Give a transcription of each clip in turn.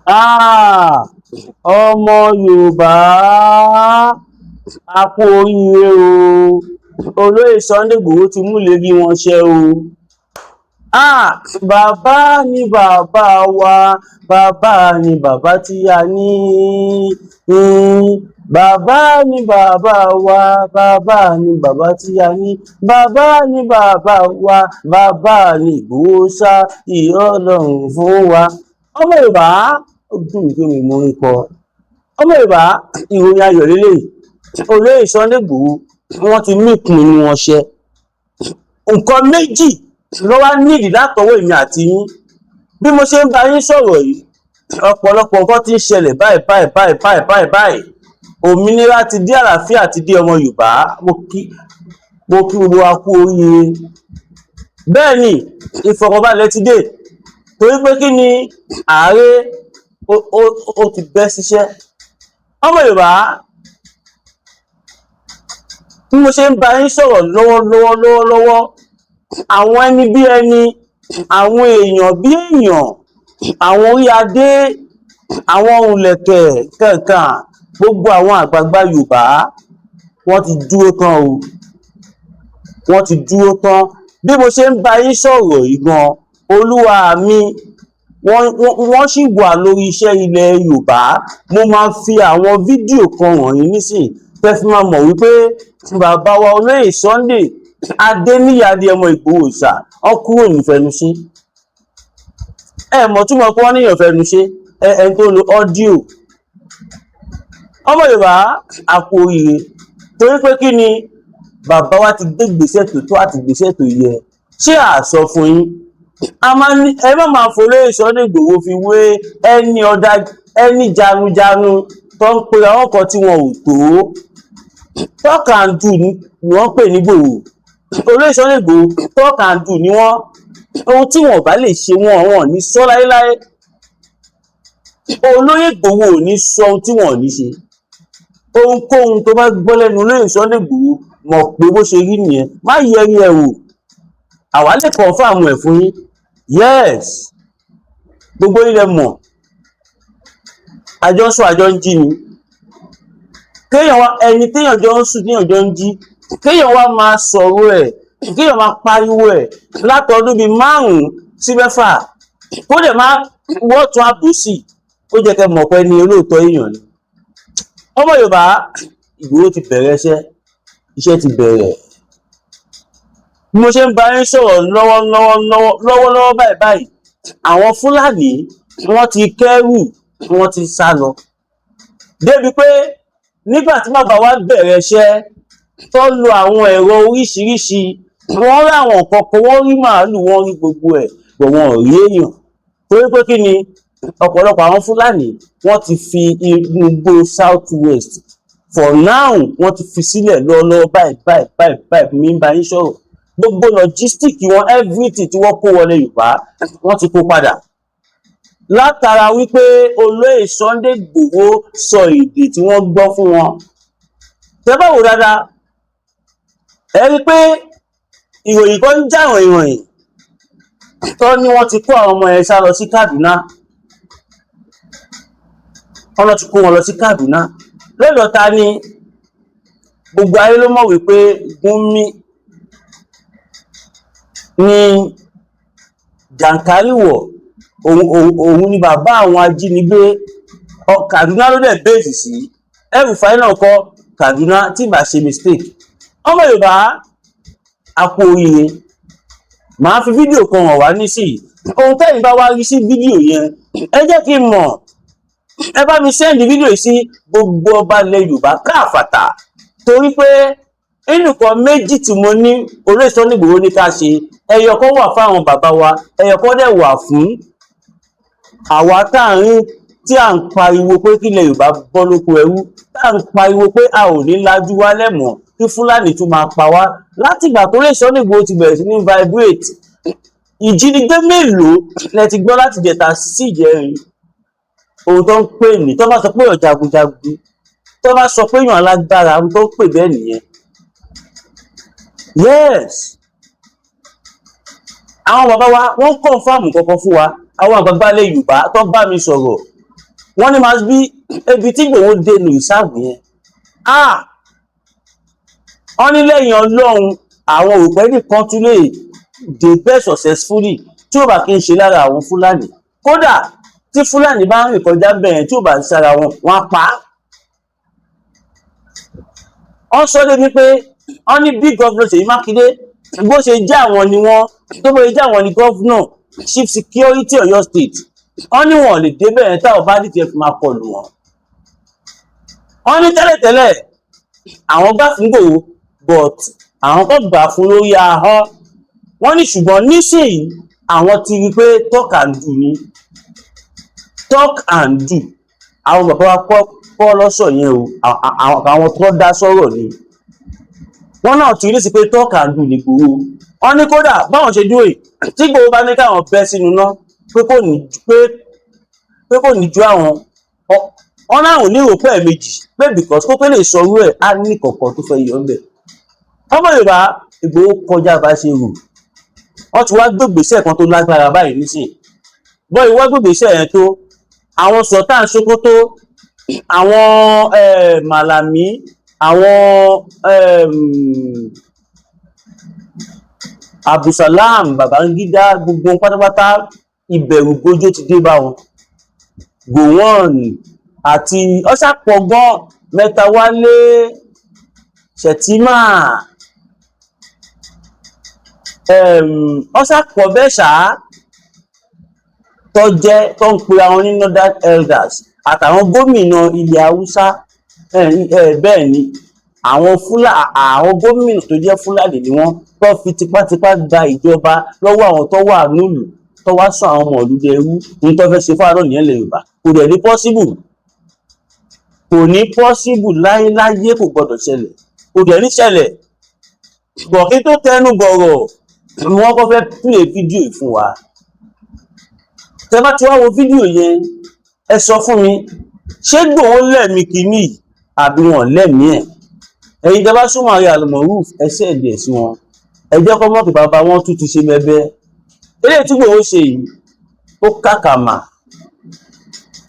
Ah, ọmọ Yorùbá a kú oríire o. Olóyè Sunday Igboho ti mú ìlérí wọn ṣẹ o. Bàbá ni bàbá wa, bàbá ni bàbá tí a ní. Bàbá ni bàbá wa, bàbá ni bàbá tí a ní. Bàbá ni bàbá wa, bàbá ni Igboho ṣá ìyá Ọlọ́run fún wa. Ọmọ Yorùbá ó dùn kí mi mú ikọ. Ọmọ Yorùbá ìròyìn ayọ̀ lélẹ̀. Olóyè Sunday Igboho wọ́n ti mú ìpinnu wọn ṣẹ. Nǹkan méjì ló wá nídìí látọwọ́ èmi àti yín. Bí mo ṣe ń bá yín sọ̀rọ̀ yìí, ọ̀pọ̀lọpọ̀ nǹkan ti ń ṣẹlẹ̀ báyìí. Òmìnira ti dé, àlàáfíà ti dé ọmọ Yorùbá. Mo kí gbogbo wa kú oríire. Bẹ́ẹ̀ ni ìfọ̀kànbalẹ̀ ti dé. Torí pé kí ni ààrẹ ó ti bẹ́ síṣẹ́. Ọmọ Yorùbá bí mo ṣe ń bá yín sọ̀rọ̀ lọ́wọ́, àwọn ẹni bí ẹni, àwọn èèyàn bí èèyàn, àwọn orí adé, àwọn òǹlẹ̀kẹ̀ kankan, gbogbo àwọn àgbààgbà Yorùbá wọ́n ti dúró tán o. Wọ́n ti dúró tán. Bí mo ṣe ń bá yín sọ̀rọ̀ yìí gan, olúwa mi wọ́n sì wà lórí iṣẹ́ ilẹ̀ Yorùbá. Mo máa fi àwọn fídíò kan wọ̀nyí nísìnyí tẹ́ fi máa mọ̀ wípé bàbá wa Olóyè Sunday Adéníyì Adéyẹmọ Ìgbòho ṣá ọ kúrò nífẹ̀ẹ́nusí. Mọ̀ túmọ̀ pé wọ́n níyàn fẹnusí ẹni tó lo ọ́díò. Ọmọ Yorùbá a kú oríire. Torí pé kí ni bàbá wa ti gbé ìgbésẹ̀ tó tó àti ìgbésẹ̀ tó yẹ. Ṣé à sọ fún yín? Ẹ má máa f'Olóyè Sunday Igboho fi wé ẹni jarunjarun tó ń pe àwọn kan tí wọn ò tó. Talk and do ni wọ́n pè ní Igboho. Olóyè Sunday Igboho talk and do ni wọ́n. Ohun tí wọn ò bá lè ṣe wọn ní sọ láéláé. Olóyè Igboho ò ní sọ ohun tí wọn ò ní ṣe. Ohunkóhun tó bá gbọ́ lẹ́nu Olóyè Sunday Igboho mọ̀ pé bó ṣe rí nìyẹn. Má yẹrí ẹ̀ wò. Àwa lè confirm ẹ̀ fún yín. Yes, gbogbo ilẹ̀ mọ̀. Àjọ ń sùn àjọ ń jí ni. Kéèyàn wá ẹni téèyàn jọ ń sùn téèyàn jọ ń jí. Kéèyàn wá máa sọ̀rọ̀ ẹ̀, kéèyàn máa pariwo ẹ̀ látọdún bíi 5 sí 6. Kó dẹ̀ máa wọ́tún àbòsí. Ó jẹ́ kẹ́ mọ̀ pé ní olóòótọ́ èèyàn ni. Ọmọ Yorùbá Ìgbòho ti bẹ̀rẹ̀ iṣẹ́ ti bẹ̀rẹ̀. Bí mo ṣe ń bá yín sọ̀rọ̀ lọ́wọ́lọ́wọ́ báyìí, àwọn Fúlàní wọ́n ti kẹ́rù, wọ́n ti sá lọ. Débi pé nígbà tí bàbá wa bẹ̀rẹ̀ iṣẹ́ tó lo àwọn ẹ̀rọ oríṣiríṣi, wọ́n rí àwọn nǹkan kan, wọ́n rí màálù, wọ́n rí gbogbo ẹ̀, bọ̀ wọn ò rí èèyàn. Torí pé kí ni ọ̀pọ̀lọpọ̀ àwọn Fúlàní wọ́n ti fi inú igbó South West for now wọ́n ti fi sílẹ̀ lọ́wọ́lọ́wọ́ báyìí mi ń bá yín sọ̀rọ̀. Gbogbo logistic wọn everything tí wọ́n kó wọlé Yorùbá wọ́n ti kó padà. Látara wípé Olóyè Sunday Igboho sọ èdè tí wọ́n gbọ́ fún wọn. Tẹ́ bá wò dáadáa, ẹ rí pé ìròyìn kan ń jáwọn ìròyìn tó ní wọ́n ti kó àwọn ọmọ ẹ̀ sá lọ sí Kaduna. Wọ́n ti kó wọn lọ sí Kaduna. Lọ́dọ̀ ta ni gbogbo ayé ló mọ̀ wípé Gumi ni jàǹkáríwọ̀ òun ni bàbá àwọn ajínigbé. Kaduna ló dẹ̀ bẹ́ẹ̀sì sí. El-Rufai náà kọ́ Kaduna tí ìbá ṣe mistake. Ọmọ Yorùbá a kú oríire. Màá fi fídíò kan hàn wá nísìnyí. Ohun tẹ́yìn bá wá rí sí fídíò yẹn ẹ jẹ́ kí n mọ̀. Ẹ bá mi send fídíò yìí sí gbogbo ọba ilẹ̀ Yorùbá káàfàtà. Torí pé nínú kan méjì tí mo ní Olóyè Sunday Igboho ní ká ṣe, ẹyọ kan wà fún àwọn bàbá wa, ẹyọ kan dẹ̀ wà fún àwa tí à ń pariwo pé kílẹ̀ Yorùbá bọ́ lóko ẹrú, tá à ń pariwo pé a ò ní lajú wálẹ̀ mọ́ kí Fúlàní tún máa pa wá. Látìgbà tó Olóyè Sunday Igboho ti bẹ̀rẹ̀ sí ní vibrate, ìjínigbé mélòó lẹ ti gbọ́ láti jẹta sí ìjẹrin? Ohun tó ń pè ní tó bá sọ pé ọ̀jagunjagun, tó bá sọ pé èèyàn alágbára, ohun tó ń pè bẹ́ẹ̀ nìyẹn. Yes, àwọn bàbá wa wọ́n confirm kankan fún wa. Àwọn àgbààgbà ilẹ̀ Yorùbá tó bá mi sọ̀rọ̀ wọ́n ní máa bí ebi tí Ìgbòho dènù ìsáàbù yẹn wọ́n ní lẹ́yìn Ọlọ́run àwọn òpẹ́ nìkan tún lè dé bẹ́ẹ̀ successfully tí ó bá kí n ṣe lára àwọn Fúlàní. Kódà tí Fúlàní bá ń rìn kọjá bẹ́ẹ̀ tí ó bá ń sára wọn wọ́n á pa á. Wọ́n sọ débi pé wọ́n ní bí gọ́vnọ̀ Ṣèyí Mákindé bó ṣe jẹ́ àwọn ni wọ́n tó bó ṣe jẹ́ àwọn ni gọ́vnọ̀ chief security Ọ̀yọ́ state wọ́n ní wọn lè dé bẹ́ẹ̀ táwọn bá dìtẹ̀ fi máa kọlù wọn. Wọ́n ní tẹ́lẹ̀tẹ́lẹ̀ àwọn gbà fún Ìgbòho but àwọn kan gbà fún lórí ahọ́n. Wọ́n ní ṣùgbọ́n nísìnyí àwọn ti rí pé talk and do ni talk and do. Àwọn bàbá wa kọ́ lọ́sọ̀ yẹn o àwọn tó dá sọ̀rọ̀ ni wọ́n náà ti rí sí pé talk and do ni Ìgbòho. Wọ́n ní kódà báwọn ṣe dúró yìí tí Ìgbòho bá ní káwọn bẹ́ sínú náà pé kò ní ju àwọn wọ́n náà ò ní rò pé ẹ̀ẹ̀mejì pé because kó tó lè sọ orú ẹ̀ á ní kọ̀ọ̀kan tó fẹ́ yọ ọ́bẹ̀. Ọmọ Yorùbá Ìgbòho kọjá bá ṣe rò wọ́n ti wá gbégbèsè kan tó lágbára báyìí nísìnyí bọ́ ìwá gbégbèsè yẹn tó àwọn Sultan Sokoto àwọn Malami àwọn Abdulsalam Babangida gbogbo pátápátá ìbẹ̀rù gbójó ti dé bá wọn. Gowon àti ọ̀sàpọ̀gán Mẹ́tawálé Shettima ọ̀sàpọ̀ bẹ́ẹ̀ ṣá tó jẹ́ tó ń pe àwọn ní northern elders àtàwọn gómìnà ilẹ̀ Haúsá bẹ́ẹ̀ ni àwọn gómìnà tó jẹ́ Fúlàní ni wọ́n tó fi tipátipá gba ìjọba lọ́wọ́ àwọn tó wà nílùú tó wá sọ àwọn ọmọ ìlú dẹrú ní tó fẹ́ ṣe fáwọn nìyẹn lè Yorùbá kò dẹ̀ ní possible kò ní possible láyé kò gbọdọ̀ ṣẹlẹ̀ kò dẹ̀ ní ṣẹlẹ̀ bọ̀kí tó tẹnu bọ̀rọ̀ wọ́n kọ́ fẹ́ play fídíò fún wa. Tẹ́ bá ti wá wo fídíò yẹn ẹ sọ fún mi ṣé Ìgbòho lẹ́mí kìíní àbí wọn lẹ́mí ẹ̀. Ẹ̀yin tẹ́ bá súnmọ́ ààrẹ Al-Moruf ẹsẹ̀ ẹ̀dẹ̀ sí wọn ẹ jẹ́ kọ́ mọ́tò bàbá wọn tún ti ṣe bẹ́bẹ́. Eléyìí tí Ìgbòho ṣe yìí ó kàkàmà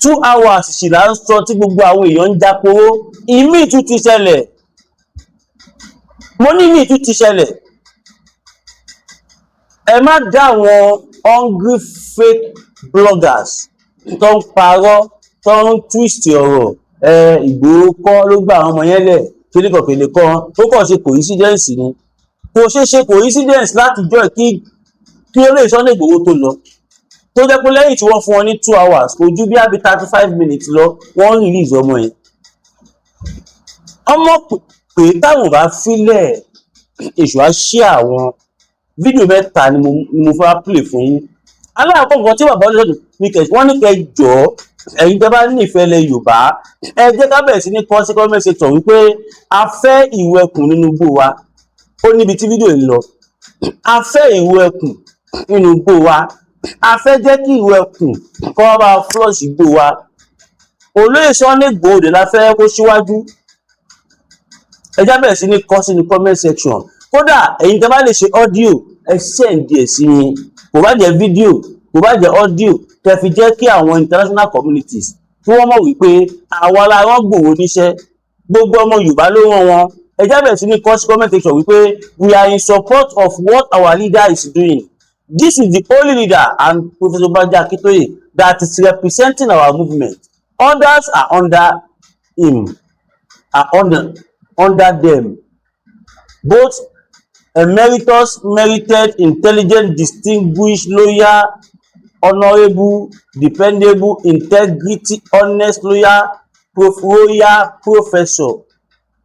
2 hours sì là ń sọ tí gbogbo àwọn èèyàn ń jápowó ìmí tún ti ṣẹlẹ̀ mo ní ìmí tún ti ṣẹlẹ̀. Ẹ má dá àwọn hungry fake bloggers tó ń parọ́ tó ń twist ọ̀rọ̀ Ìgbòho kọ́ ló gba àwọn ọmọ yẹn lẹ̀ kélékọ̀kélé kan ó kàn ṣe coincidence ni kò ṣe coincidence láti jọ kí ó lè Sunday Ìgbòho tó lọ tó jẹ́ pé lẹ́yìn tí wọ́n fún wọn ní 2 hours kò ju bí àbí 35 minutes lọ wọ́n release ọmọ yẹn. Ọmọ pé táwọn bá filẹ̀ èṣù á ṣí àwọn fídíò mẹ́ta ni mo fẹ́ play fún yín. Aláàkọ́ nǹkan tí bàbá ọlọ́dún ní wọ́n ní kẹ́ jọ ẹ̀yin tẹ́ bá nífẹ̀ẹ́ lẹ Yorùbá ẹ jẹ́ ká bẹ̀rẹ̀ sí ní kọ́ sí comment section wípé a fẹ́ ìwé ẹkùn nínú igbó wa ó níbi tí fídíò yìí lọ. A fẹ́ ìwé ẹkùn nínú igbó wa a fẹ́ jẹ́ kí ìwé ẹkùn kọ́ bá flush igbó wa. Olóyè Sunday Igboho la fẹ́ kó síwájú ẹ jẹ́ bẹ̀rẹ̀ sí ní kọ́ sínú comment section. Kódà ẹ̀yin tẹ́ bá lè ṣe audio ẹ send ẹ̀ sí mi kò bá jẹ́ fídíò kò bá jẹ́ audio tẹ́ fi jẹ́ kí àwọn international communities tí wọ́n mọ̀ wípé àwa la rán Igboho níṣẹ́ gbogbo ọmọ Yorùbá ló rán wọn. Ẹ jẹ́ bẹ̀rẹ̀ sí ní kọ́ sí comment section wípé we are in support of what our leader is doing. This is the only leader and Professor Banji Akintoye that is representing our movement. Others are under him, are under them. Both emeritus, merited, intelligent, distinguished, loyal, honorable, dependable, integrity, honest, loyal,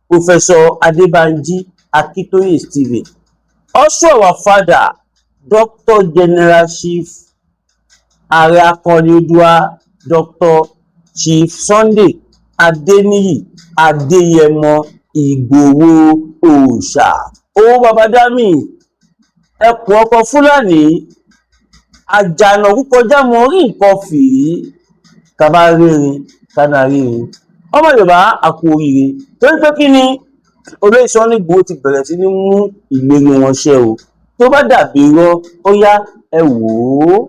Professor Adebanji Akintoye Stephen. Also our father, Dr. General Chief Ààrẹ Akọni Oòduà Dr. Chief Sunday Adeniyi Adeyemo Igboho Òòṣà. Owó baba dami ẹkùn ọkọ Fúlàní àjànàkú kọjá mọ orí nǹkan fìrí kaba rírin kánà rírin. Ọmọ Yorùbá àkú oríire torí pé kí ni Olóyè Sunday Igboho ti bẹ̀rẹ̀ sí ní mú ìlérí wọn ṣẹ o tó bá dàbí irọ́ ó yá ẹ wò ó.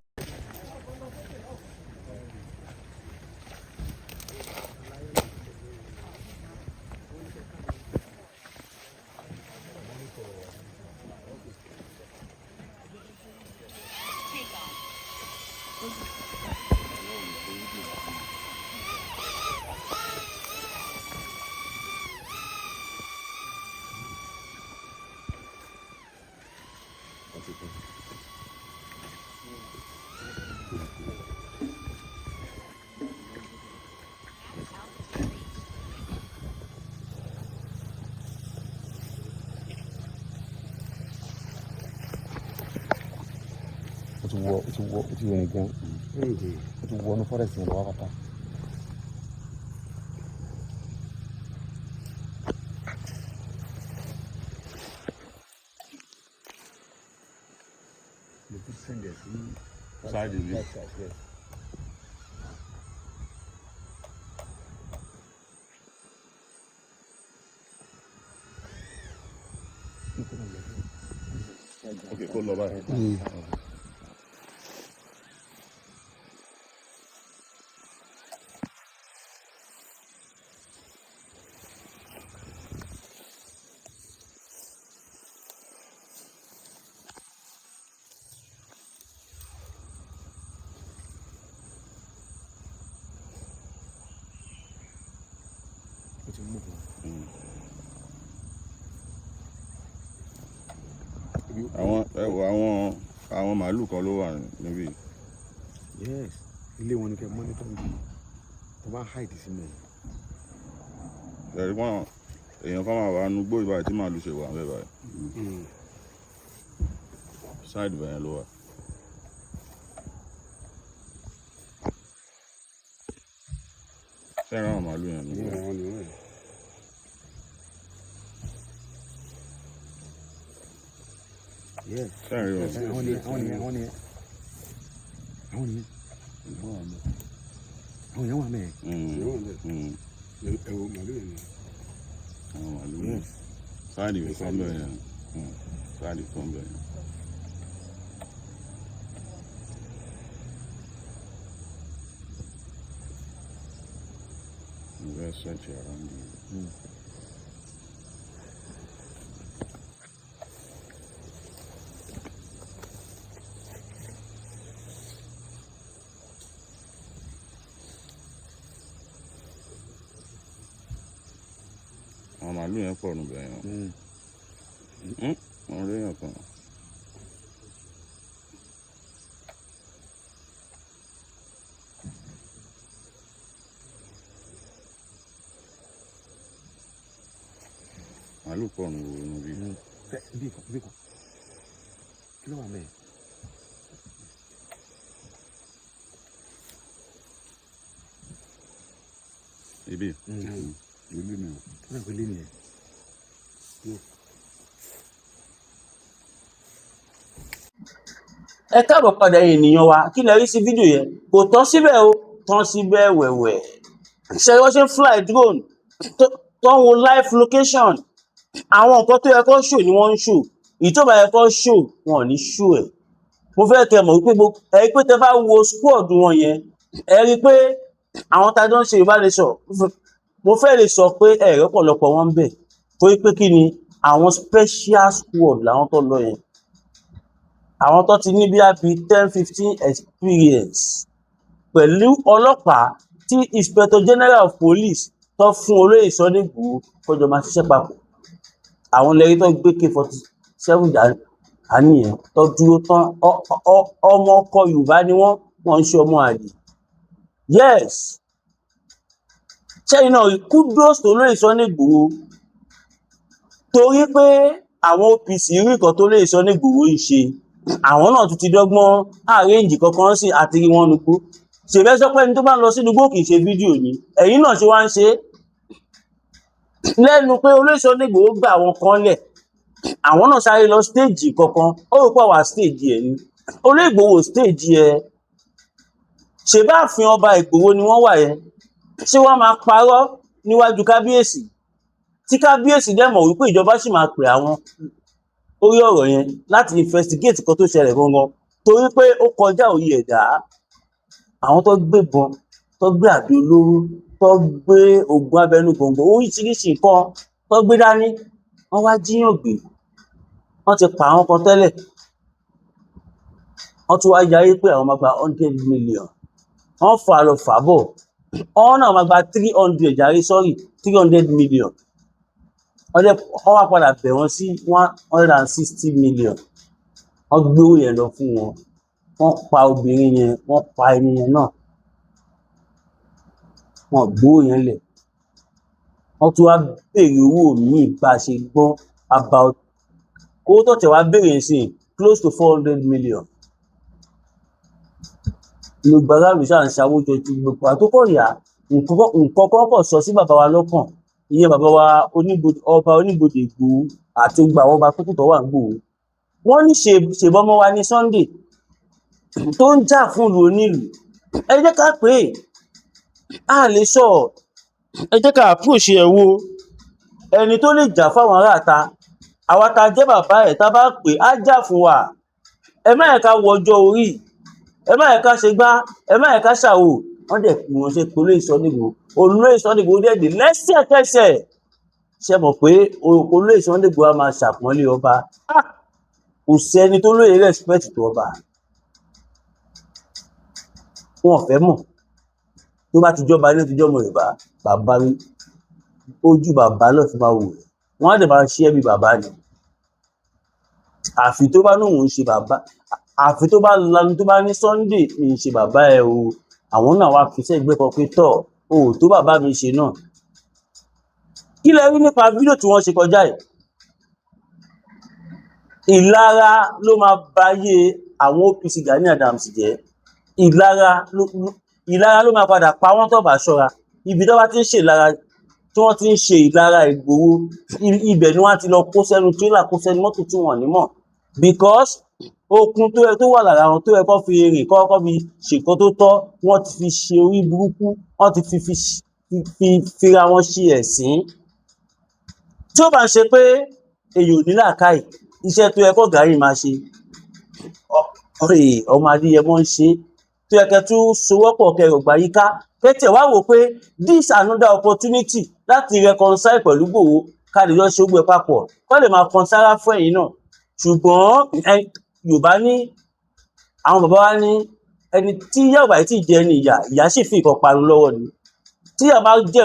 ti rìn gan ó ti wọnú forest yẹn lọ́wọ́ pátá. mo ti sẹ́ndẹ̀ sí Side ilé. Okay, kó lọ báyìí. Àwọn màálù kan ló wà níbí. Yes, ilé wọn ni kẹ́ mọ́nítọ̀ níbi tó bá hide sí mi. Ẹ̀rí wọn èèyàn kan máa wà nínú gbó ìbáyìí tí màálù ṣe wà ń bẹ̀ báyìí. Side bẹ̀yẹn ló wà. Ṣé ẹ̀rọ àwọn màálù yẹn ni? Yes. Ṣé ẹ̀rí wọn? Àwọn ni àwọn yẹn wà mẹ́. Ẹ̀wọ̀ màálù yẹn ni. Àwọn màálù yẹn. Sáàdì kan bẹ̀ yẹn. Sáàdì kan bẹ̀ yẹn. I'm going to search around you. Àwọn màálù yẹn pọ̀ nù bẹ̀ yẹn. Wọ́n rí yẹn kan. Màálù pọ̀ nù inú bí. Bí kan kí ló wà mẹ́? Ibi. Ìlú mi ò. Kí ló ń pè lé nìyẹn? Ẹ káàbọ̀ padà ènìyàn wa, kí lẹ rí sí fídíò yẹn? Kò tán síbẹ̀ o, tán síbẹ̀ wẹ̀wẹ̀. Ṣé wọ́n ṣe ń fly drone tó ń wo live location? Àwọn nǹkan tó yẹ kó show ni wọ́n ń show. Èyí tó bá yẹ kó show, wọn ò ní show ẹ̀. Mo fẹ́ kẹ́ mọ̀ wípé ẹ rí pé tẹ́ bá wo squad wọn yẹn, ẹ rí pé àwọn tá a jọ ń ṣe ìbánisọ̀rọ̀, mo fẹ́ lè sọ pé ẹ̀rọ ọ̀pọ̀lọpọ̀ wọn ń bẹ̀. Torí pé kí ni àwọn special squad làwọn tó lọ yẹn. Àwọn tó ti ní bí i 10-15 experience pẹ̀lú ọlọ́pàá tí Inspector General of Police tó fún olóyè Sunday Igboho kọjọ máa ṣiṣẹ́ papọ̀. Àwọn lẹ́yìn tó gbé K47 dání yẹn tó dúró tán ọmọ ọkọ Yorùbá ni wọ́n ń ṣe ọmọ àlè. Yes, ṣẹ́yìn náà kudos tó olóyè Sunday Igboho torí pé àwọn OPC rí nǹkan tó olóyè Sunday Igboho ń ṣe. Àwọn náà tún ti dọ́gbọ́n àrẹ́ǹjì kankan sí àti rí wọn nùkú. Ṣèbẹ́ sọ pé ẹni tó bá lọ sínú igbó kì í ṣe fídíò ni ẹ̀yin náà ṣe wá ń ṣe lẹ́nu pé olóyè Sunday Igboho gbà àwọn kan lẹ̀. Àwọn náà sáré lọ stéèjì kankan ó rò pé àwa stéèjì ẹ̀ ni olóyè Igboho stéèjì ẹ̀. Ṣé bá ààfin ọba Ìgbòho ni wọ́n wà yẹn? Ṣé wọ́n máa parọ́ níwájú kábíyèsí tí kábíyèsí dẹ̀ mọ̀ wípé ìjọba sì máa pè àwọn orí ọ̀rọ̀ yẹn láti investigate kan tó ṣẹlẹ̀ gangan torí pé ó kọjá òye ẹ̀dá. Àwọn tó gbébọn, tó gbé àdó olóró, tó gbé oògùn abẹnú gbòǹgbò oríṣiríṣi nǹkan tó gbé dání, wọ́n wá jíyàn gbé. Wọ́n ti pa àwọn kan tẹ́lẹ̀. Wọ́n tún wá yarí pé àwọn máa gba 100 million. Wọ́n fà lọ fà bọ̀. Wọ́n náà máa gba 300 jàre sọ́rí 300 million. Wọ́n wá padà bẹ̀ wọ́n sí 160 million. Wọ́n gbé owó yẹn lọ fún wọn. Wọ́n pa obìnrin yẹn, wọ́n pa ẹni yẹn náà. Wọ́n gbé owó yẹn lẹ̀. Wọ́n tún wá béèrè owó míì bá a ṣe gbọ́ about owó tó tẹ̀ wá béèrè sí close to 400 million. gbogbo aráàlú ṣáà ń ṣàwójọ tí gbogbo àtúkọ̀ ìyá nǹkan kọ́kọ́ sọ sí bàbá wa lọ́kàn ìyẹn bàbá wa ọba Oníbodè Ìgbòho àti gbogbo àwọn ọba tó kù tó wà ń Ìgbòho wọ́n ní ṣèbọmọ wa ní Sunday tó ń jà fún ìlú onílùú ẹ jẹ́ ká pè é a lè sọ ẹ jẹ́ ká approach ẹ̀ wo ẹni tó lè jà fáwọn aráàta àwa ta jẹ́ bàbá ẹ̀ tá bá pè á jà fún wa ẹ má yẹ ká wọ ọjọ́ orí ẹ má yẹ ká ṣe gbá ẹ má yẹ ká ṣàwò wọ́n dẹ̀ pè wọ́n ṣe polóyè Sunday Igboho olóyè Sunday Igboho dẹ̀ dé lẹ́sẹ̀kẹsẹ̀ ṣe mọ̀ pé olóyè Sunday Igboho á máa ṣàpọ́nlé ọba kò sẹ́ni tó lóye respect tó ọba wọn ò fẹ́ mọ̀ tó bá ti jọba ní ìtijọ́ ọmọ Yorùbá bàbá ojú bàbá náà fi máa wò wọ́n á dẹ̀ máa ṣe é bí bàbá ni àfi tó bá lóun ń ṣe bàbá àfi tó bá lanu tó bá ní Sunday mi ń ṣe bàbá ẹ o àwọn náà wá fi sẹ́gbẹ́ kan pé tọ̀ o tó bàbá mi ṣe náà kí lẹ rí nípa fídíò tí wọ́n ṣe kọjá yìí ìlara ló máa báyé àwọn OPC Gani Adams jẹ́ ìlara ló máa padà pa wọ́n tó bá ṣọ́ra ibi tó bá ti ń ṣe ìlara tí wọ́n ti ń ṣe ìlara Ìgbòho ibẹ̀ ni wọ́n ti lọ kó sẹ́nu tírélà kó sẹ́nu mọ́tò tí wọ́n ní mọ̀ because okun tó wà lára wọn tó yẹ kó fi rìn kọ́kọ́ fi ṣèkan tó tọ́ wọ́n ti fi ṣe orí burúkú wọ́n ti fi fira wọn ṣe ẹ̀sín tí ó bá ń ṣe pé èyí ò ní làákàyè iṣẹ́ tó yẹ kó Gani máa ṣe ọmọ Adéyẹmọ ń ṣe tó yẹ kẹ́ tún sowọ́pọ̀ kẹrò gbà yíká kẹ́tẹ̀ wá wò pé this another opportunity láti reconcile pẹ̀lú Ìgbòho ká lè lọ ṣe gbogbo ẹ̀ papọ̀ kó lè máa kan sára fún ẹ̀yìn náà ṣùgbọ́n Yorùbá ní àwọn bàbá wa ní ẹni tí ìyá ò bá tí ì jẹ ní ìyá sì fi nǹkan parun lọ́wọ́ ni tí ìyá bá jẹ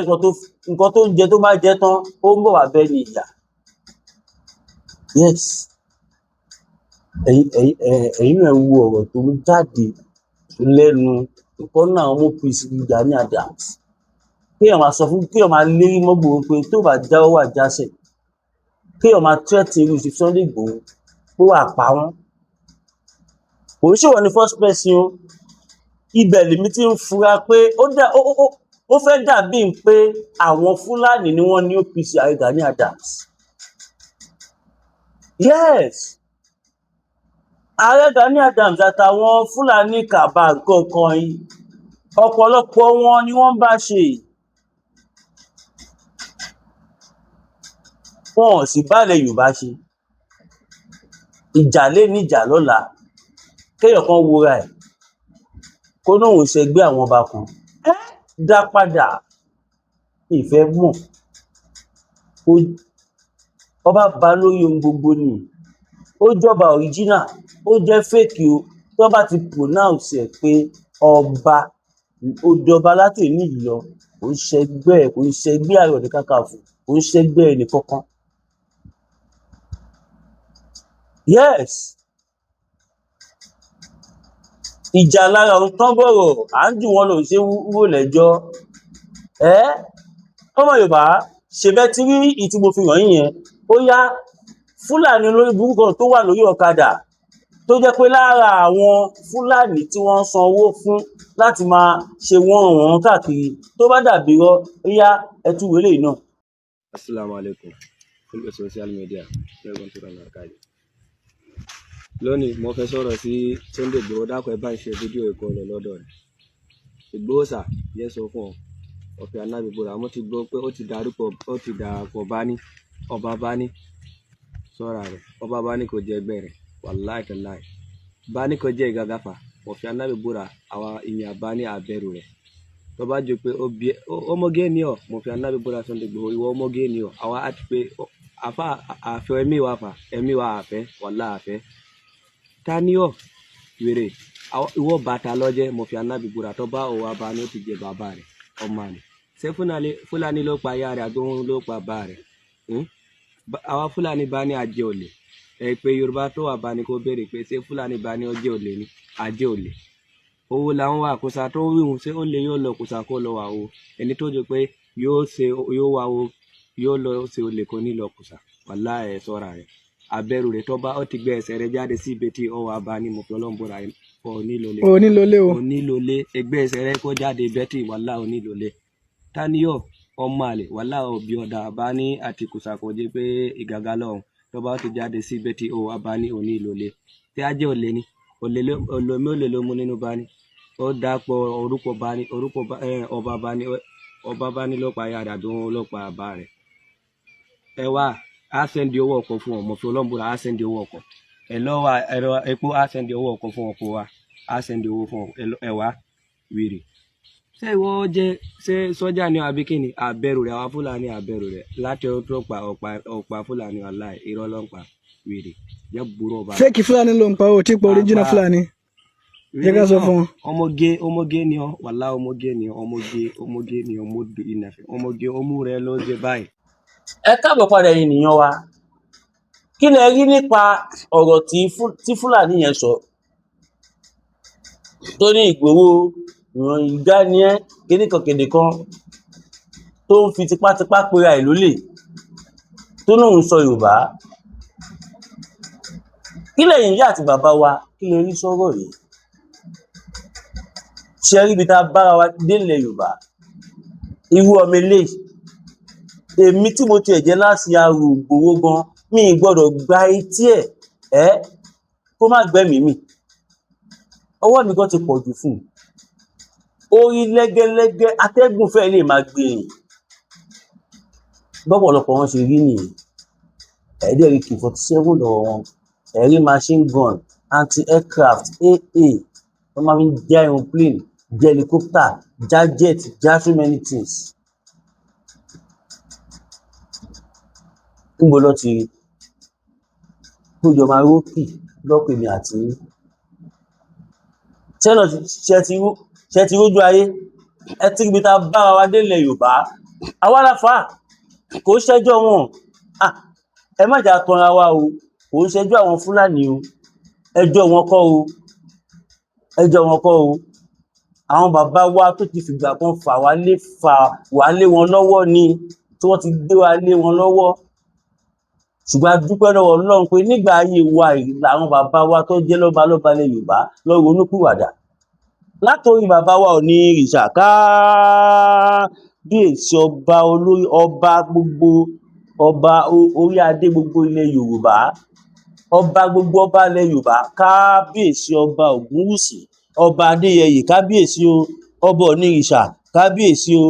nǹkan tó ń jẹ tó bá jẹ tán ó ń bọ̀ wá bẹ́ẹ̀ ni ìyá yes ẹ̀yin náà wo ọ̀rọ̀ tó ń jáde lẹ́nu nǹkan náà mú OPC Gani Adams kéèyàn máa sọ fún kéèyàn máa lérí mọ́ Ìgbòho pé tó bá jáwọ́ wà jásẹ̀ kéèyàn máa threaten irú sí Sunday Igboho pé wà pa wọ́n kò ń ṣèwọ ní first person o ibẹ̀ lèmi ti ń fura pé ó fẹ́ dàbí pé àwọn Fúlàní ni wọ́n ní OPC Gani Adams yes ààrẹ Gani Adams àtàwọn Fúlàní kàbà kankan yìí ọ̀pọ̀lọpọ̀ wọn ni wọ́n bá ṣe wọn ò sì bálẹ̀ Yorùbá ṣe ìjà lé ní ìjà lọ́la kéèyàn kan wúra ẹ̀ kó lóun ṣẹgbẹ́ àwọn ọba kan dá padà ìfẹ́ mọ̀ ọba bá lórí ohun gbogbo ni ó jọba original ó jẹ́ fake o tó bá ti pronounce ẹ̀ pé ọba ó dọba láti èmi yìí lọ kò ń ṣẹgbẹ́ Ààrẹ Ọ̀nà Kakanfò kò ń ṣẹgbẹ́ ẹnì kankan yes ìjà lára òun tán bọ̀rọ̀ à ń jù wọn lò ṣe wúwo lẹ́jọ́ ọmọ Yorùbá ṣèbẹ́ tí rí ìtí mo fi hàn yín yẹn ó yá Fúlàní olórí burúkú tó wà lórí ọ̀kadà tó jẹ́ pé lára àwọn Fúlàní tí wọ́n ń san owó fún láti máa ṣe wọ́n káàkiri tó bá dàbí rọ ó yá ẹtú wẹlé náà. Assalamu alaikum fún social media lẹ́gbọ̀n tó rọrùn àkàlì. Lónìí mo fẹ́ sọ̀rọ̀ sí Sunday Igboho dákọ̀ ẹ bá ń ṣe fídíò ẹ̀kọ́ lọ lọ́dọ̀ rẹ̀. Igboho sà yẹ sọ fún ọ ọ̀fẹ́ anábìbọ̀rọ̀ àmọ́ ti gbọ́ pé ó ti dàpọ̀ Bani ọba Bani sọ́ra rẹ̀ ọba Bani kò jẹ́ ẹgbẹ́ rẹ̀ wàláì tàláì Bani kò jẹ́ ìgàgàfà ọ̀fẹ́ anábìbọ̀rọ̀ àwa ìyàn Bani àbẹ̀rù rẹ̀ tó bá jọ pé ọmọge ni ọ mo fi anábìbọ̀rọ̀ Sunday Igboho ìwọ ọmọge ni ọ àwa àti pé àfa àfẹ́ ẹ̀mí wa àfẹ́ wàláì àfẹ́ ta ni ọ wèrè ìwọ bàtà lọ́jẹ́ mo fi anábìbọ̀rọ̀ tó bá òwò Bani ó ti jẹ bàbá rẹ̀ ọmọ rẹ̀ ṣé Fúlàní ló pa ìyá rẹ̀ àgbóhun ló pa bá rẹ̀ àwa Fúlàní Bani àjẹ́ olè pé Yorùbá tó wà Bani kó béèrè pé ṣé Fúlàní Bani ọjẹ́ olè ni àjẹ́ olè owó làwọn wà kùsà tó wíwùn ṣé ó lè yóò lọ kùsà kó lọ wà o ẹni tó jẹ pé yóò wà o yóò lọ ṣe olè kò ní lọ kùsà wàláhì ẹ ṣọ́ra rẹ̀ abẹ́rù rẹ̀ tó bá ó ti gbé ẹsẹ̀ rẹ̀ jáde sí ibi tí ó wà Bani mo fi Ọlọ́run búra for onílòlé onílòlé o onílòlé ẹgbẹ́ ẹsẹ̀ rẹ kó jáde bẹ́tì wàhálà onílòlé taniyo ọmọ àlè wàhálà òbí ọ̀dà bá ní àtìkùsàkọjẹ pé ìgàgà lọ́hùn tó bá ti jáde sí bẹ́tì ó wà bá ní onílòlé tí a jẹ́ olè ní olè ló mú nínú bá ní ó dàpọ̀ orúkọ bá ní ọba bá ní ló pa ìyá rẹ̀ àbí wọn ló pa bàbá rẹ̀ ẹ wá á sẹ́ndì owó ọkọ̀ fún ọ mọ̀ fún ọlọ́mùbúra á sẹ́ndì owó ọkọ̀ ẹ lọ́wọ́ ẹ̀rọ epo á sẹ́ndì owó ọkọ̀ fún ọkọ̀ wa á sẹ́ndì owó fún ẹ wá wèrè ṣé ìwọ jẹ́ ṣé sọ́jà ni àbí kí ni àbẹ̀rù rẹ̀ àwọn fúlàní àbẹ̀rù rẹ̀ láti ọdún tó pa ọ̀pá fúlàní aláì irọ́ ló ń pa wèrè jẹ́ burú ọba. fake fúlàní ló ń pa ó tí pọ̀ original fúlàní jẹ́ ká sọ fún wọn. ọmọge ni ọ wàhálà ọmọge ni ọmọge ni ọmọge ìnàfẹ ọmọge ọmú rẹ ló dé báyìí. ẹ káàbọ̀ padà ènìyàn wa kí lẹ rí nípa ọ̀rọ̀ tí fúlàní yẹn sọ tó ní Ìgbòho ìgbà ni ẹ kìnìkan tó ń fi tipátipá pera ẹ̀ lólè tó lóun sọ Yorùbá kí lẹ̀yin ìyá àti bàbá wa kí lè rí sọ̀rọ̀ yìí ṣe rí ibi tá a bára wa délẹ̀ Yorùbá irú ọmọ eléyìí èmi tí mo tiẹ̀ jẹ́ láti arò Ìgbòho gan mi ì gbọ́dọ̀ gba etí ẹ̀ kó má gbẹ́mìí mì ọwọ́ mi gan ti pọ̀ jù fún un orí lẹ́gẹ́lẹ́gẹ́ atẹ́gùn fẹ́ lè máa gbé yìn bọ́pọ̀lọpọ̀ wọn ṣe rí nìyẹn ẹ̀ẹ́dẹ̀rí K47 lọ́wọ́ wọn ẹ̀rí machine gun anti-aircraft AA wọ́n máa fi ń já aeroplane já helicopter já jet já so many things. níbo lọ ti kójọ máa rókì lọ́pọ̀ èmi àti ṣe ti rójú ayé ẹ tí ibi tá a bára wa délẹ̀ Yorùbá àwa la fà á kò ń ṣẹjọ́ wọn ẹ má jà tanra wa o kò ń ṣẹjọ́ àwọn Fúlàní o ẹjọ́ wọn kọ́ o àwọn bàbá wa tó ti fìgbà kan fà wá lé wọn lọ́wọ́ ni tí wọ́n ti gbé wa lé wọn lọ́wọ́ ṣùgbọ́n a dúpẹ́ lọ́wọ́ Ọlọ́run pé nígbà ayé wa làwọn bàbá wa tó jẹ́ lọ́ba lẹ̀ Yorùbá lọ́ọ́ ronúpìwàdà látòrí bàbá wa Onírìṣà Kábíyèsí ọba olórí ọba gbogbo ọba orí adé gbogbo ilẹ̀ Yorùbá ọba gbogbo ọba ilẹ̀ Yorùbá Kábíyèsí ọba Ògúnwùsì ọba Adéyẹyè kábíyèsí o ọba Onírìṣà kábíyèsí o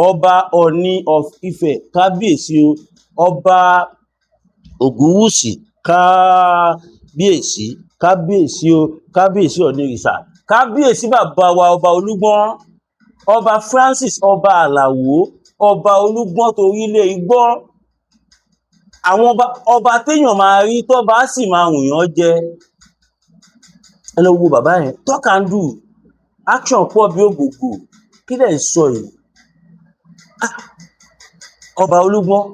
ọba Ọ̀ọ̀ni of Ifẹ̀ kábíyèsí o ọba Ògúnwùsì kábíyèsí o kábíyèsí Onírìṣà kábíyèsí bàbá wa ọba Olúgbọ́n ọba Francis ọba Àlàó ọba Olúgbọ́n torílẹ̀ Igbọ́n àwọn ọba téèyàn máa rí tọ́ba sì máa wùyàn jẹ ẹ lọ wo bàbá yẹn talk and do action pọ̀ bí ògògò kí lẹ̀ ń sọ yìí ọba Olúgbọ́n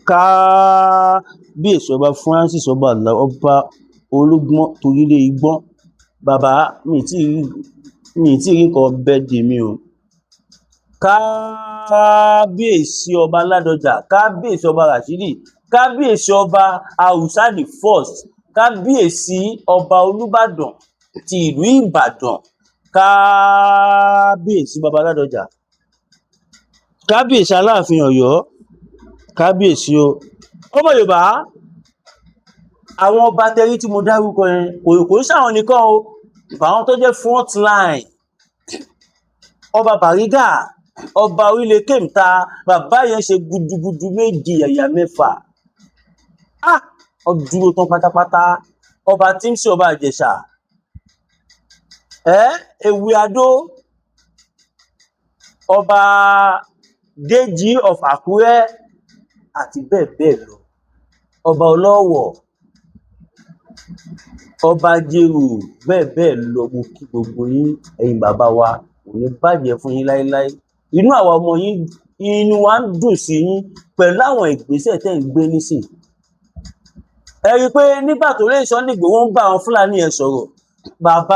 kábíyèsí ọba Francis ọba Àlàó ọba Olúgbọ́n torílẹ̀ Igbọ́n bàbá mi tí rí nǹkan bẹ́ẹ̀dì mi o kábíyèsí ọba Ládọjà kábíyèsí ọba Rashidi kábíyèsí ọba Haúsálì first kábíyèsí ọba Olúbàdàn ti ìlú Ìbàdàn kábíyèsí baba Ládọjà kábíyèsí Aláàfin Ọ̀yọ́ kábíyèsí o ọmọ Yorùbá àwọn ọba tẹrí tí mo dárúkọ yẹn kò ń ṣàwọn nìkan o àwọn tó jẹ́ front line ọba Bàrígà ọba orílẹ̀ Kẹ́mta bàbá yẹn ṣe gudugudu méjì yàyà mẹ́fà ọdúró tán pátápátá ọba Tímsì ọba Ìjẹ̀ṣà Ewì Adó ọba Déjì of Àkúrẹ́ àti bẹ́ẹ̀ bẹ́ẹ̀ lọ ọba Ọlọ́wọ̀ ọba Jèrò bẹ́ẹ̀ bẹ́ẹ̀ lọ mo kí gbogbo yín ẹ̀yin bàbá wa kò ní bàjẹ́ fún yín láéláé inú àwa ọmọ yín inú wa ń dùn sí yín pẹ̀lú àwọn ìgbésẹ̀ tẹ́ ń gbé nísìn ẹ rí i pé nígbà tó lè Sunday Igboho ń bá àwọn Fúlàní yẹn sọ̀rọ̀ bàbá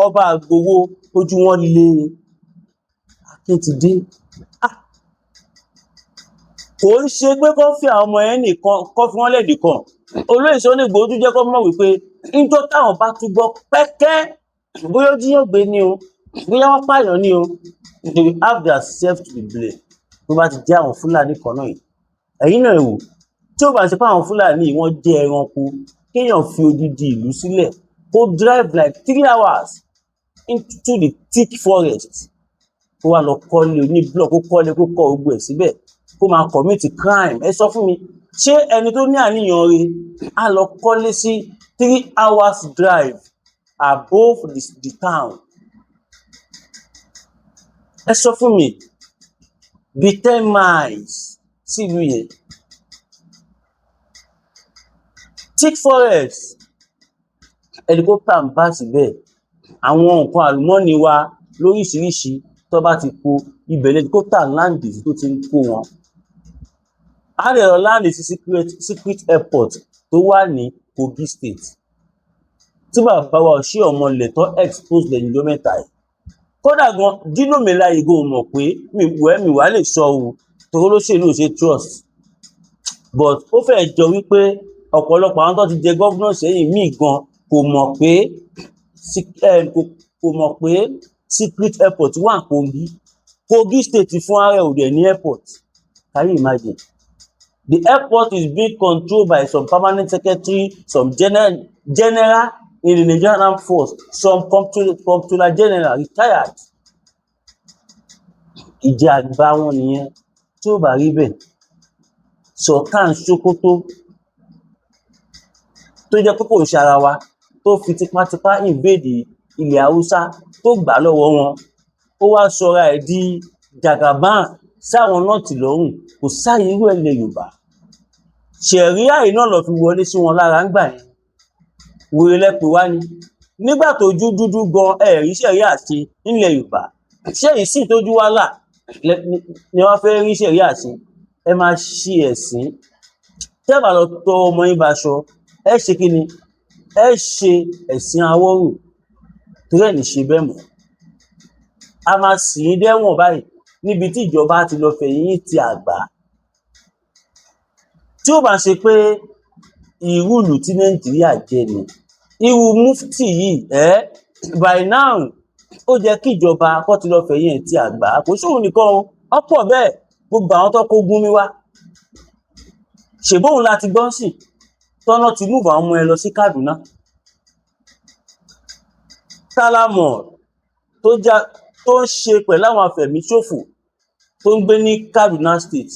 ọba Igboho ojú wọn le Akíntúndé kò ń ṣe pé kó fi àwọn ọmọ yẹn nìkan kó fi wọn lẹ́nìkan olóyè Sunday Igboho tún jẹ́ kó mọ̀ wípé níjọ́ táwọn bá tún gbọ́ pẹ́kẹ́ bóyá ó jíyàn gbé ni o bóyá wọ́n pààyàn ni o they will have their self to be blamed tó bá ti jẹ́ àwọn Fúlàní kan náà yìí ẹ̀yin náà wò tí ó bá ṣe pé àwọn Fúlàní yìí wọ́n jẹ́ ẹranko kéèyàn fi odidi ìlú sílẹ̀ kó drive like 3 hours into the thick forest kó wá lọ kọ́lé oní block kó kọ́lé kó kọ́ gbogbo ẹ̀ síbẹ̀ kó máa commit crime ẹ sọ fún mi ṣé ẹni tó ní àníyàn rẹ̀ á lọ kọ́lé sí 3 hours drive above the town ẹ sọ fún mi bí 10 miles sílùú yẹn thick forest helicopter ń bá síbẹ̀ àwọn nǹkan àlùmọ́ọ́nì wa lóríṣiríṣi tó bá ti kó ibẹ̀ helicopter láǹdì tó ti ń kó wọn a lè lọ láǹdì sí secret airport tó wà ní Kogi state tí bàbá wa ṣé ọmọ ilẹ̀ tó expose lẹ́yìn ọjọ́ mẹ́ta yìí kódà gan Dino Melaye gan mọ̀ pé mi wà lè sọ o torí olóṣèlú ò ṣe trust but ó fẹ́ jọ wípé ọ̀pọ̀lọpọ̀ àwọn tó ti jẹ gọ́vnọ̀ sẹ́yìn míì gan kò mọ̀ pé secret airport wà Kogi state fún ara ẹ̀ ò dẹ̀ ní airport can you imagine the airport is being controlled by some permanent secretary some general in the Nigerian Armed Force some comptroller general retired ìjà àgbà wọn nìyẹn tí ó bá rí bẹ́ẹ̀ Sultan Sokoto tó jẹ́ pé kò ń ṣara wa tó fi tipátipá invade ilẹ̀ Haúsá tó gbà lọ́wọ́ wọn ó wá sọra ẹ̀ di Jagaban sáwọn nọ́ọ̀tì lọ́rùn kò sáyé irú ẹ̀ lẹ̀ Yorùbá ṣẹ̀ríà yìí náà lọ fi wọlé sí wọn lára ń gbà yẹn wèrè lẹ́pẹ̀ wá ni nígbà tó jú dúdú gan ẹ̀rí ṣẹ̀ríà ṣe nílẹ̀ Yorùbá ṣẹ́yìn sì tójú wá là ni wọ́n fẹ́ rí ṣẹ̀ríà ṣe ẹ máa ṣe ẹ̀sìn tẹ́bà lọ tọ ọmọ yín baṣọ ẹ ṣe kí ni ẹ ṣe ẹ̀sìn Awórò torí ẹ̀ ní ṣe bẹ́ẹ̀ mọ́ a máa sì í dẹ́wọ̀n báyìí níbi tí ìjọba ti lọ fẹ̀yìn ti àgbà tí ó bá ṣe pé irú ìlú tí Nàìjíríà jẹ́ ni irú mufti yìí by now ó jẹ́ kí ìjọba kó ti lọ fẹ̀yìn ti àgbà kò sóhun nìkan ọ̀pọ̀ bẹ́ẹ̀ gbogbo àwọn tó kó Gumi wá ṣèbóhùn láti gbọ́n sí tọ́nà ti mú àwọn ọmọ ẹ lọ sí Kaduna tálámọ̀ tó ń ṣe pẹ̀lú àwọn afẹ̀míṣòfò tó ń gbé ní Kaduna state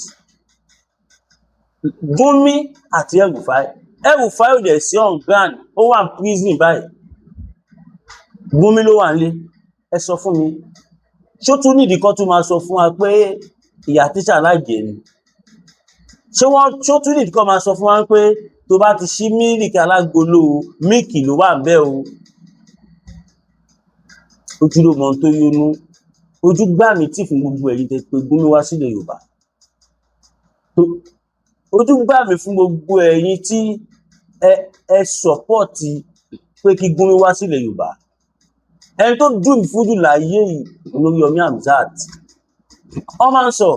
Gumi àti El-Rufai ò dẹ̀ sí on ground ó wà ní prison báyìí Gumi ló wà nílé ẹ sọ fún mi ṣó tún nídìí kan tún máa sọ fún wa pé ìyá tíṣà láìjẹ ni ṣó tún nídìí kan máa sọ fún wa pé tó bá ti ṣí mílìkì alágolo mílìkì ló wà bẹ́ẹ̀ o ojú ló mọ tó yónú ojú gbà mí tì fún gbogbo ẹ̀yin tẹ́ pé Gumi wá sílẹ̀ Yorùbá ojú gbà mí fún gbogbo ẹ̀yin tí ẹ sọpọ́ọ̀tì pé kí Gumi wá sílẹ̀ Yorùbá ẹni tó dùn mí fújù láyé yìí olórí Yomi Hamzat ọ máa ń sọ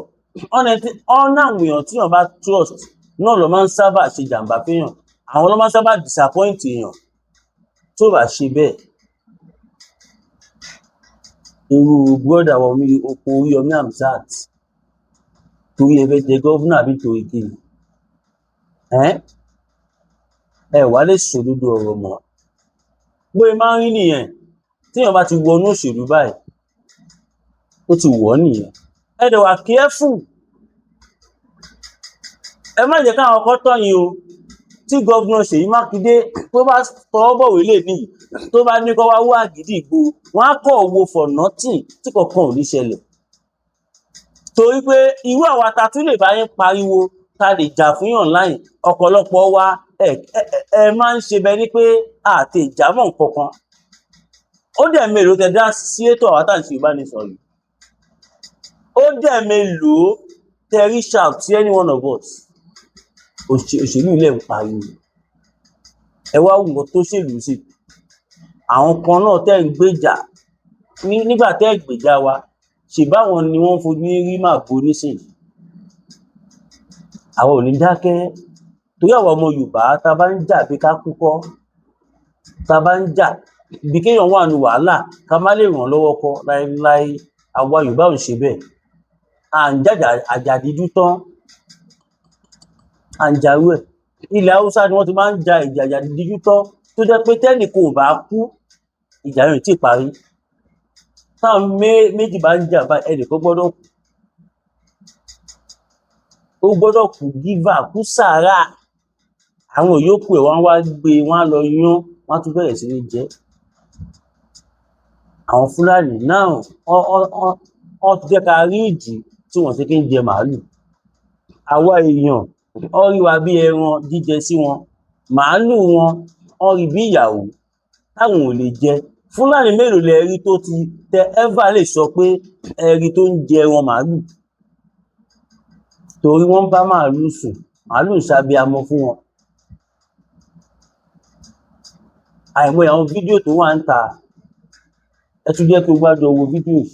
ọ̀nà àwọn èèyàn tí èèyàn bá trust náà ló máa ń sábà ṣe jàǹbá fẹ́yàn àwọn ló máa ń sábà disappoint èèyàn tó bá ṣe bẹ́ẹ̀ irú brother wa oko orí Yomi Hamzat torí ẹ fẹ́ jẹ gọ́vùnà àbí torí kìnnì ẹ wá lè sòdodo ọ̀rọ̀ mọ́ bóyá máa ń rí nìyẹn téèyàn bá ti wọnú òṣèlú báyìí ó ti wọ̀ ọ́ nìyẹn ẹ dẹ̀ wà careful ẹ má jẹ́ káwọn ọkọ tọ̀yìn o tí gọ́vùnà Ṣèyí Mákindé tó bá tọwọ́ bọ̀wé lè ní tó bá ní kó wá wá Àgídìgbò wọn á kọ̀ wo for nothing tí kankan ò ní ṣẹlẹ̀ torí pé irú àwa ta tún lè bá yín pariwo ta lè jà fún yàn láyìn ọ̀pọ̀lọpọ̀ wa ẹ máa ń ṣe bẹ́ẹ̀ ni pé àti ìjámọ̀ kankan ó dẹ̀ mélòó tẹ dá sí ètò àwọn àtàǹṣe ìbánisọ̀rọ̀ yìí ó dẹ̀ mélòó tẹ reach out to any one of us òṣèlú ilẹ̀ ń pariwo ẹ wá wù nǹkan tó ṣèlú sí àwọn kan náà tẹ́ ń gbèjà nígbà tẹ́ ń gbèjà wa ṣèbáwọn ni wọ́n fojú rí màbo nísìnyí àwọn ò ní dákẹ́ torí àwọn ọmọ Yorùbá tá a bá ń jà bí ká kú kọ́, tá a bá ń jà bí kéèyàn wà ní wàhálà ká má lè ràn lọ́wọ́ kọ́ láéláé. Àwa Yorùbá ò ń ṣe bẹ́ẹ̀. À ń jàjà àjàdíjú tán, à ń jarú ẹ̀. Ilẹ̀ Haúsá ni wọ́n ti máa ń ja ìjà àjàdíjú tán tó jẹ́ pé tẹ́nìkan ò bá kú ìjà yẹn ò tíì parí. Táwọn méjì bá ń jà báyìí ẹnìkan gbọ́dọ̀ kú. Ó gbọ́dọ̀ kú gífà, kú sàárà. Àwọn yòókù ẹ̀ wọ́n á wá gbé e, wọ́n á lọ yán, wọ́n á tún bẹ̀rẹ̀ sí ní jẹ ẹ́. Àwọn Fúlàní náà wọ́n ti jẹ́ ká rí ìdí tí wọ́n ṣe kí ń jẹ màálù. Àwa èèyàn wọ́n rí wa bí ẹran jíjẹ sí wọn. Màálù wọn wọ́n rí bí ìyàwó táwọn ò lè jẹ. Fúlàní mélòó lẹ rí tó ti tẹ ẹ́fà lè sọ pé ẹ rí tó ń jẹ ẹran màálù? Torí wọ́n bá màálù sùn, màálù ń ṣabiamọ fún wọn. Àìmọye àwọn fídíò tó wà ń ta, ẹ tún jẹ́ kí n gbádùn wo fídíò yìí.